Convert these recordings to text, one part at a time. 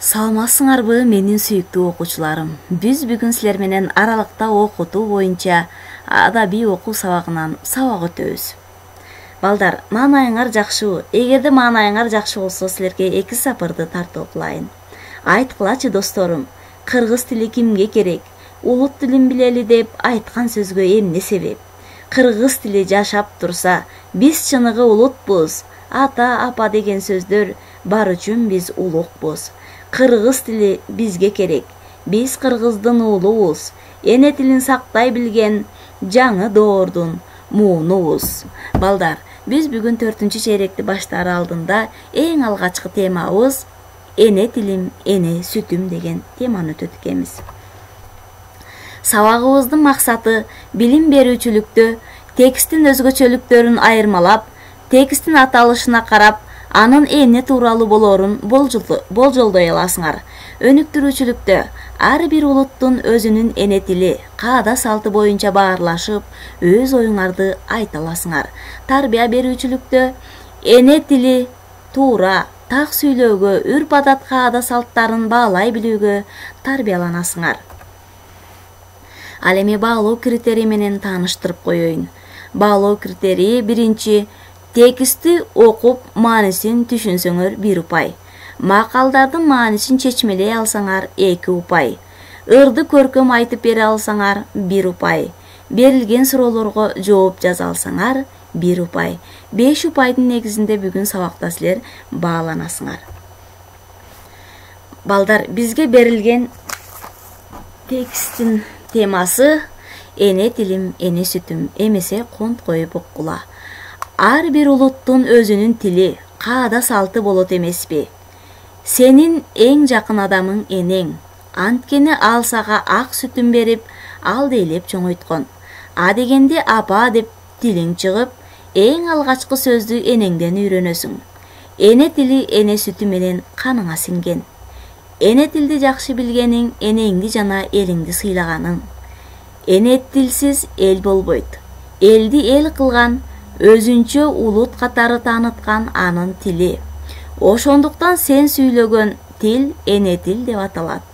Саламатсыңарбы менин сүйүктүү окуучуларым. Биз бүгүн силер менен аралыкта окутуу боюнча адабий окуу сабагынан сабак өтөбүз. Балдар, маанайыңар жакшыбы? Эгерде маанайыңар жакшы болсо, силерге эки сапырды тартып кылайын. Айткылачы досторум, кыргыз тили кимге керек? Улут тилин билели деп айткан сөзгө эмне себеп? Кыргыз тили жашап турса, биз чыныгы улутпуз. Ата, апа деген сөздөр бар үчүн биз улукпуз. Кыргыз тили бизге керек. Биз кыргыздын уулубуз. Эне тилин сактай билген жаңы доордун муунубуз. Балдар, биз бүгүн 4-чү чейректи баштаар алдында эң алгачкы темабыз эне тилим, эне сүтүм деген теманы өтөт экенбиз. Сабагыбыздын максаты билим берүүчүлүктө тексттин өзгөчөлүктөрүн айырмалап, тексттин аталышына карап, анын эмне тууралуу болорун болжолдой аласыңар. Өнүктүрүүчүлүктө ар бир улуттун өзүнүн эне тили, каада салты боюнча баарлашып, өз оюңарды айта аласыңар. Тарбия берүүчүлүктө эне тили туура, так сүйлөөгө, үрп-адат каада салттарын баалай билүүгө тарбияланасыңар. Ал эми баалоо критерий менен тааныштырып коеюн. Баалоо критерии биринчи, текстти окуп, маанисин түшүнсөңөр 1 упай. Макалдардын маанисин чечмелей алсаңар 2 упай. Ырды көркөм айтып бере алсаңар 1 упай. Берилген суроолорго жооп жаза алсаңар 1 упай. 5 упайдын негизинде бүгүн сабакта силер бааланасыңар. Балдар, бизге берилген тексттин темасы эне тилим, эне сүтүм, эмесе конт коюп окула. Ар бир улуттун өзүнүн тили, каада салты болот эмеспи? Сенин эң жакын адамың энең. Анткени ал сага ак сүтүн берип, ал дейлеп чоңойткон. А дегенде апа деп тилиң чыгып, эң алгачкы сөздү энеңден үйрөнөсүң. Эне тили, эне сүтү менен каныңа сиңген. Эне тилди жакшы билгениң, энеңди жана элиңди сыйлаганың. Эне тилсиз эл болбойт. Элди эл кылган, өзүнчө улут катары тааныткан анын тили. Ошондуктан сен сүйлөгөн тил эне тил деп аталат.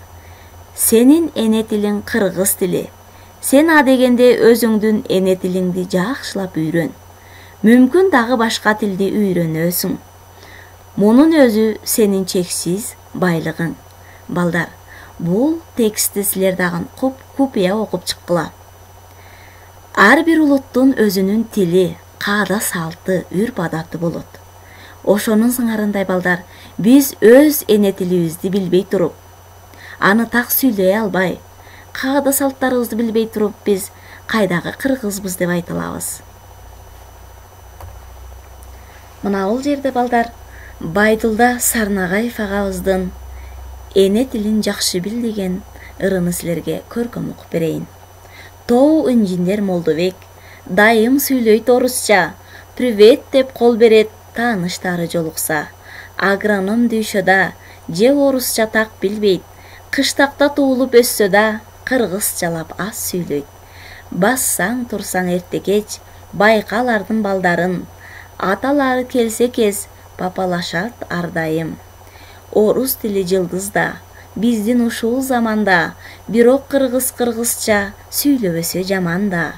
Сенин эне тилиң кыргыз тили. Сен а дегенде өзүңдүн эне тилиңди жакшылап үйрөн. Мүмкүн дагы башка тилди үйрөнөсүң. Мунун өзү сенин чексиз байлыгың. Балдар, бул текстти силер дагы купуя окуп чыккыла. Ар бир улуттун өзүнүн тили, каада салты, үрп-адаты болот. Ошонун сыңарындай балдар, биз өз эне тилибизди билбей туруп, аны так сүйлөй албай, каада салттарыбызды билбей туруп, биз кайдагы кыргызбыз деп айта алабыз. Мына бул жерде балдар, Байдылда Сарнагаев агабыздын эне тилин жакшы бил деген ырыны силерге көркөм окуп берейин. Тоо инженер Молдобек дайым сүйлөйт орусча, привет деп кол берет тааныштары жолукса. Агроном дүйшө да, же орусча так билбейт, кыштакта туулуп өссө да, кыргызчалап аз сүйлөйт. Бассаң турсаң эрте кеч, байкалардын балдарын, аталары келсе кез, папалашат ар дайым. Орус тили жылдызда, биздин ушул заманда, бирок кыргызча сүйлөбөсө жаманда.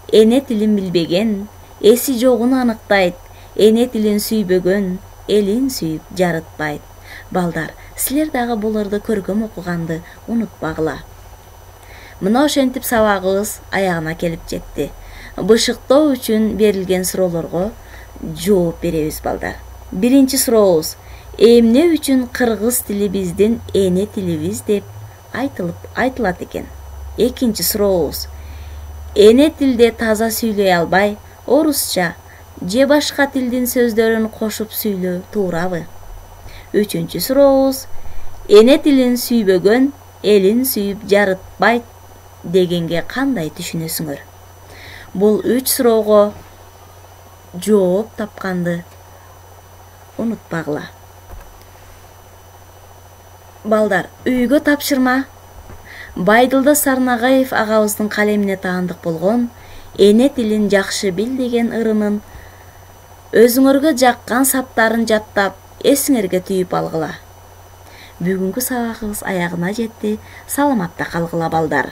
Эне тилин билбеген, эси жогун аныктайт, эне тилин сүйбөгөн, элин сүйүп жарытпайт. Балдар, силер дагы буларды көркөм окуганды унутпагыла. Мына ошентип сабагыбыз аягына келип жетти. Бышыктоо үчүн берилген суроолорго жооп беребиз балдар. Биринчи сурообуз: эмне үчүн кыргыз тили биздин эне тилибиз деп айтылат экен? Экинчи сурообуз: эне тилде таза сүйлөй албай, орусча же башка тилдин сөздөрүн кошуп сүйлөө туурабы? Үчүнчү сурообуз: эне тилин сүйбөгөн, элин сүйүп жарытпайт дегенге кандай түшүнөсүңөр? Бул 3 суроого жооп тапканды унутпагыла. Балдар, үйгө тапшырма. Байдылда Сарнагаев агабыздын калемине таандык болгон эне тилин жакшы бил деген ырынын өзүңөргө жаккан саптарын жаттап, эсиңерге түйүп алгыла. Бүгүнкү сабагыбыз аягына жетти. Саламатта калгыла балдар.